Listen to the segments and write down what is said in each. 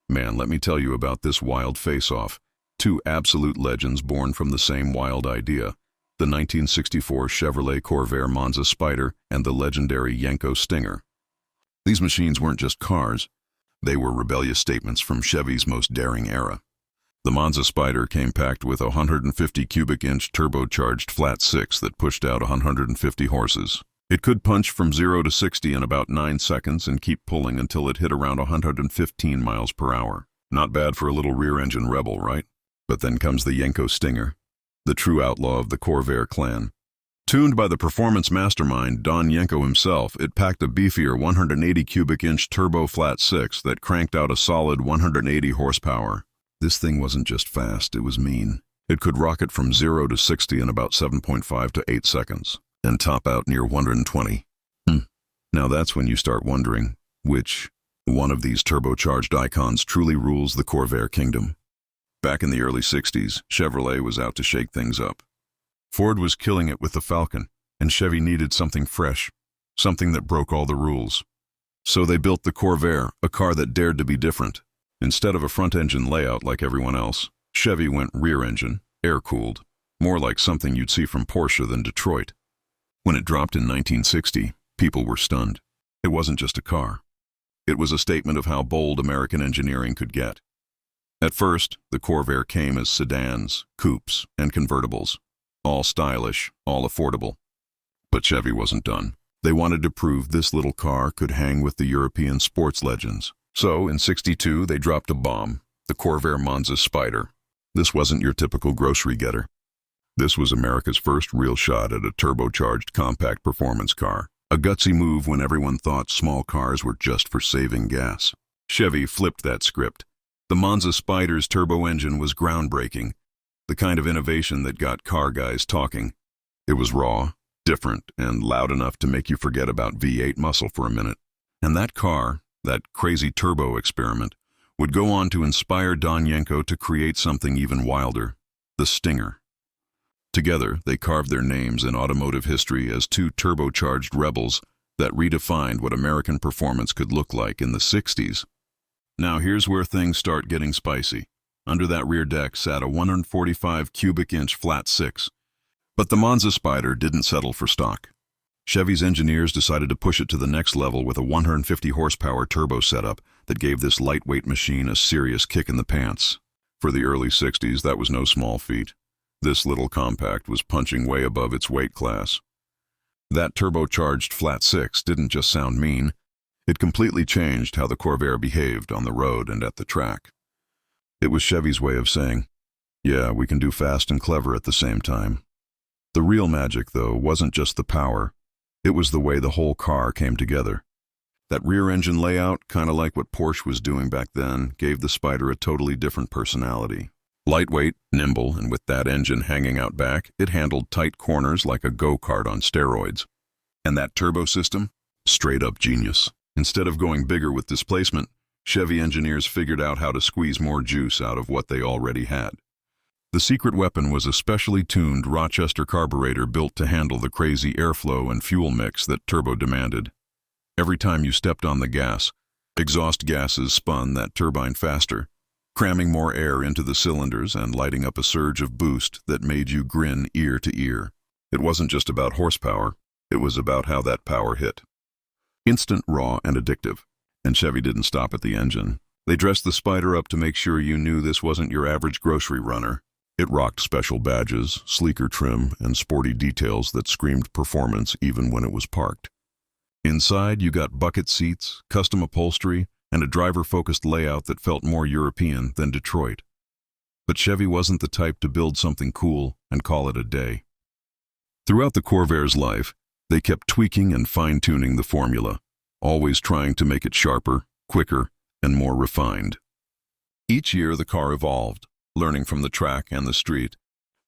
Man, let me tell you about this wild face-off. Two absolute legends born from the same wild idea. The 1964 Chevrolet Corvair Monza Spyder and the legendary Yenko Stinger. These machines weren't just cars. They were rebellious statements from Chevy's most daring era. The Monza Spyder came packed with a 150 cubic inch turbocharged flat six that pushed out 150 horses. It could punch from 0 to 60 in about 9 seconds and keep pulling until it hit around 115 miles per hour. Not bad for a little rear-engine rebel, right? But then comes the Yenko Stinger, the true outlaw of the Corvair clan. Tuned by the performance mastermind Don Yenko himself, it packed a beefier 180 cubic inch turbo flat six that cranked out a solid 180 horsepower. This thing wasn't just fast, it was mean. It could rocket from 0 to 60 in about 7.5 to 8 seconds, and top out near 120. Now that's when you start wondering, which one of these turbocharged icons truly rules the Corvair kingdom? Back in the early 60s, Chevrolet was out to shake things up. Ford was killing it with the Falcon, and Chevy needed something fresh, something that broke all the rules. So they built the Corvair, a car that dared to be different. Instead of a front-engine layout like everyone else, Chevy went rear-engine, air-cooled, more like something you'd see from Porsche than Detroit. When it dropped in 1960, people were stunned. It wasn't just a car. It was a statement of how bold American engineering could get. At first, the Corvair came as sedans, coupes, and convertibles. All stylish, all affordable. But Chevy wasn't done. They wanted to prove this little car could hang with the European sports legends. So, in '62, they dropped a bomb, the Corvair Monza Spyder. This wasn't your typical grocery getter. This was America's first real shot at a turbocharged compact performance car. A gutsy move when everyone thought small cars were just for saving gas. Chevy flipped that script. The Monza Spyder's turbo engine was groundbreaking, the kind of innovation that got car guys talking. It was raw, different, and loud enough to make you forget about V8 muscle for a minute. And that car, that crazy turbo experiment, would go on to inspire Don Yenko to create something even wilder, the Stinger. Together, they carved their names in automotive history as two turbocharged rebels that redefined what American performance could look like in the '60s. Now here's where things start getting spicy. Under that rear deck sat a 145 cubic inch flat six. But the Monza Spyder didn't settle for stock. Chevy's engineers decided to push it to the next level with a 150 horsepower turbo setup that gave this lightweight machine a serious kick in the pants. For the early '60s, that was no small feat. This little compact was punching way above its weight class. That turbocharged flat six didn't just sound mean, it completely changed how the Corvair behaved on the road and at the track. It was Chevy's way of saying, yeah, we can do fast and clever at the same time. The real magic, though, wasn't just the power. It was the way the whole car came together. That rear-engine layout, kind of like what Porsche was doing back then, gave the Spyder a totally different personality. Lightweight, nimble, and with that engine hanging out back, it handled tight corners like a go-kart on steroids. And that turbo system? Straight-up genius. Instead of going bigger with displacement, Chevy engineers figured out how to squeeze more juice out of what they already had. The secret weapon was a specially tuned Rochester carburetor built to handle the crazy airflow and fuel mix that turbo demanded. Every time you stepped on the gas, exhaust gases spun that turbine faster, cramming more air into the cylinders and lighting up a surge of boost that made you grin ear to ear. It wasn't just about horsepower, it was about how that power hit. Instant, raw, and addictive. And Chevy didn't stop at the engine. They dressed the Spyder up to make sure you knew this wasn't your average grocery runner. It rocked special badges, sleeker trim, and sporty details that screamed performance even when it was parked. Inside, you got bucket seats, custom upholstery, and a driver-focused layout that felt more European than Detroit. But Chevy wasn't the type to build something cool and call it a day. Throughout the Corvair's life, they kept tweaking and fine-tuning the formula, always trying to make it sharper, quicker, and more refined. Each year the car evolved, learning from the track and the street,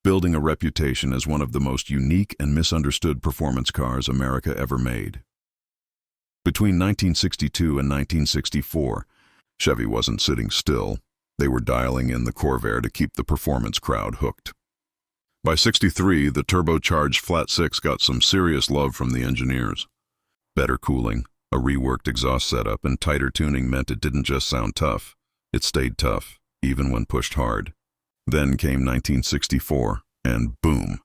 building a reputation as one of the most unique and misunderstood performance cars America ever made. Between 1962 and 1964, Chevy wasn't sitting still. They were dialing in the Corvair to keep the performance crowd hooked. By '63, the turbocharged flat six got some serious love from the engineers. Better cooling, a reworked exhaust setup, and tighter tuning meant it didn't just sound tough. It stayed tough, even when pushed hard. Then came 1964, and boom!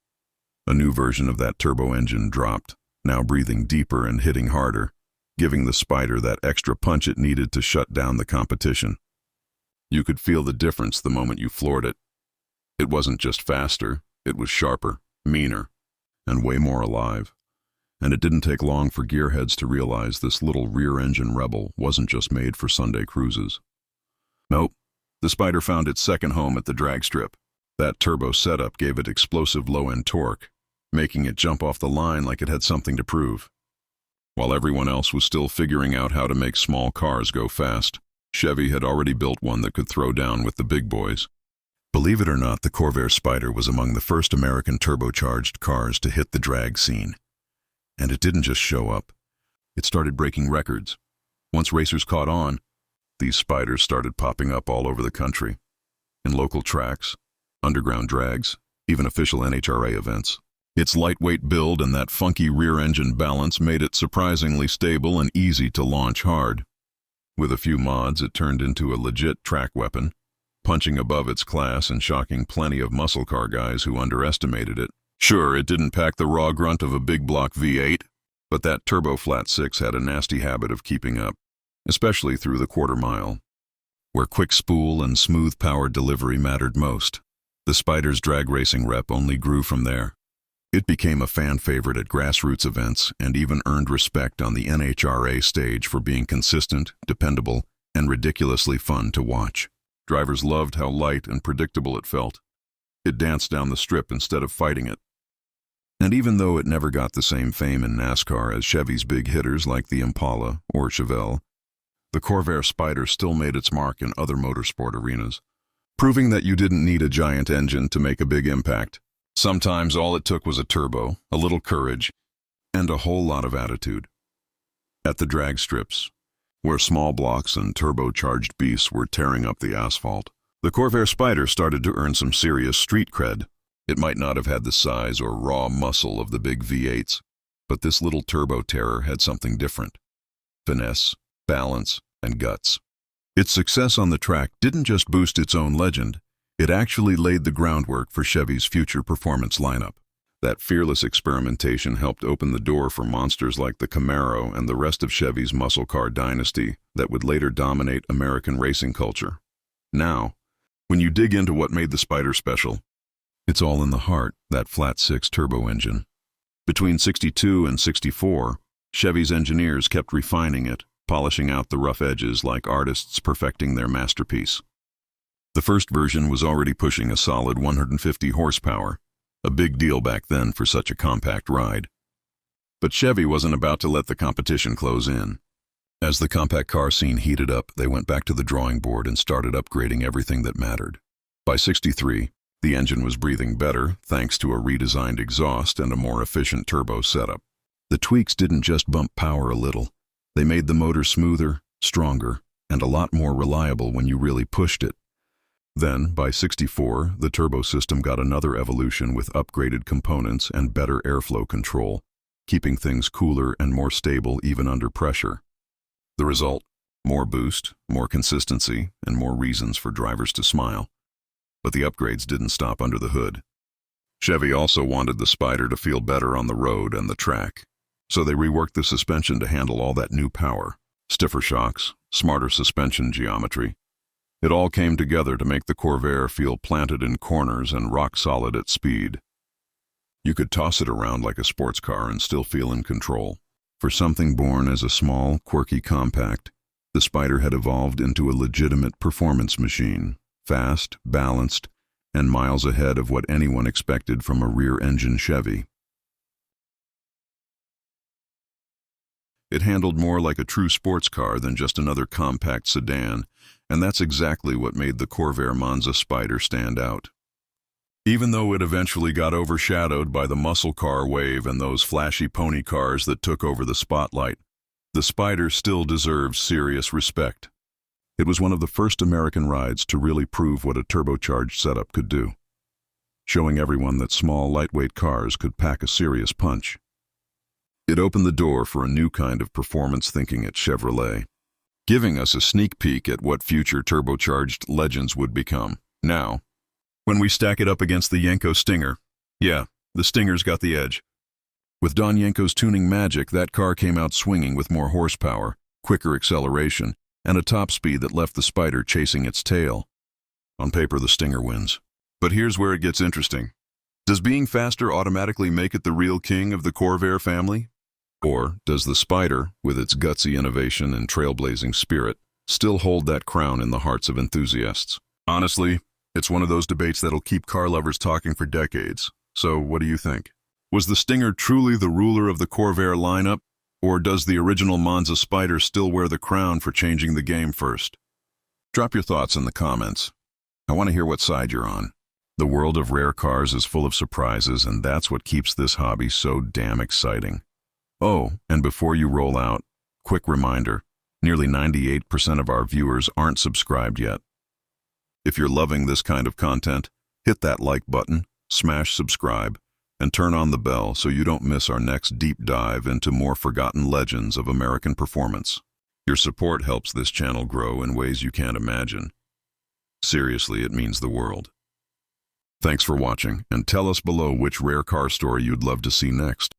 A new version of that turbo engine dropped, now breathing deeper and hitting harder, giving the Spyder that extra punch it needed to shut down the competition. You could feel the difference the moment you floored it. It wasn't just faster, it was sharper, meaner, and way more alive. And it didn't take long for gearheads to realize this little rear-engine rebel wasn't just made for Sunday cruises. Nope, the Spyder found its second home at the drag strip. That turbo setup gave it explosive low-end torque, making it jump off the line like it had something to prove. While everyone else was still figuring out how to make small cars go fast, Chevy had already built one that could throw down with the big boys. Believe it or not, the Corvair Spyder was among the first American turbocharged cars to hit the drag scene. And it didn't just show up. It started breaking records. Once racers caught on, these Spyders started popping up all over the country. In local tracks, underground drags, even official NHRA events. Its lightweight build and that funky rear-engine balance made it surprisingly stable and easy to launch hard. With a few mods, it turned into a legit track weapon, punching above its class and shocking plenty of muscle car guys who underestimated it. Sure, it didn't pack the raw grunt of a big block V8, but that turbo flat six had a nasty habit of keeping up, especially through the quarter mile, where quick spool and smooth power delivery mattered most. The Spyder's drag racing rep only grew from there. It became a fan favorite at grassroots events and even earned respect on the NHRA stage for being consistent, dependable, and ridiculously fun to watch. Drivers loved how light and predictable it felt. It danced down the strip instead of fighting it. And even though it never got the same fame in NASCAR as Chevy's big hitters like the Impala or Chevelle, the Corvair Spyder still made its mark in other motorsport arenas, proving that you didn't need a giant engine to make a big impact. Sometimes all it took was a turbo, a little courage, and a whole lot of attitude. At the drag strips, where small blocks and turbocharged beasts were tearing up the asphalt, the Corvair Spyder started to earn some serious street cred. It might not have had the size or raw muscle of the big V8s, but this little turbo terror had something different: finesse, balance, and guts. Its success on the track didn't just boost its own legend, it actually laid the groundwork for Chevy's future performance lineup. That fearless experimentation helped open the door for monsters like the Camaro and the rest of Chevy's muscle car dynasty that would later dominate American racing culture. Now, when you dig into what made the Spyder special, it's all in the heart, that flat six turbo engine. Between 62 and 64, Chevy's engineers kept refining it, polishing out the rough edges like artists perfecting their masterpiece. The first version was already pushing a solid 150 horsepower, a big deal back then for such a compact ride. But Chevy wasn't about to let the competition close in. As the compact car scene heated up, they went back to the drawing board and started upgrading everything that mattered. By 63, the engine was breathing better thanks to a redesigned exhaust and a more efficient turbo setup. The tweaks didn't just bump power a little. They made the motor smoother, stronger, and a lot more reliable when you really pushed it. Then, by 64, the turbo system got another evolution with upgraded components and better airflow control, keeping things cooler and more stable even under pressure. The result? More boost, more consistency, and more reasons for drivers to smile. But the upgrades didn't stop under the hood. Chevy also wanted the Spyder to feel better on the road and the track, so they reworked the suspension to handle all that new power. Stiffer shocks, smarter suspension geometry. It all came together to make the Corvair feel planted in corners and rock solid at speed. You could toss it around like a sports car and still feel in control. For something born as a small, quirky compact, the Spyder had evolved into a legitimate performance machine, fast, balanced, and miles ahead of what anyone expected from a rear-engine Chevy. It handled more like a true sports car than just another compact sedan, and that's exactly what made the Corvair Monza Spyder stand out. Even though it eventually got overshadowed by the muscle car wave and those flashy pony cars that took over the spotlight, the Spyder still deserves serious respect. It was one of the first American rides to really prove what a turbocharged setup could do, showing everyone that small, lightweight cars could pack a serious punch. It opened the door for a new kind of performance thinking at Chevrolet. giving us a sneak peek at what future turbocharged legends would become. Now, when we stack it up against the Yenko Stinger, yeah, the Stinger's got the edge. With Don Yenko's tuning magic, that car came out swinging with more horsepower, quicker acceleration, and a top speed that left the Spyder chasing its tail. On paper, the Stinger wins. But here's where it gets interesting. Does being faster automatically make it the real king of the Corvair family? Or does the Spyder, with its gutsy innovation and trailblazing spirit, still hold that crown in the hearts of enthusiasts? Honestly, it's one of those debates that'll keep car lovers talking for decades. So what do you think? Was the Stinger truly the ruler of the Corvair lineup? Or does the original Monza Spyder still wear the crown for changing the game first? Drop your thoughts in the comments. I want to hear what side you're on. The world of rare cars is full of surprises, and that's what keeps this hobby so damn exciting. Oh, and before you roll out, quick reminder, nearly 98% of our viewers aren't subscribed yet. If you're loving this kind of content, hit that like button, smash subscribe, and turn on the bell so you don't miss our next deep dive into more forgotten legends of American performance. Your support helps this channel grow in ways you can't imagine. Seriously, it means the world. Thanks for watching, and tell us below which rare car story you'd love to see next.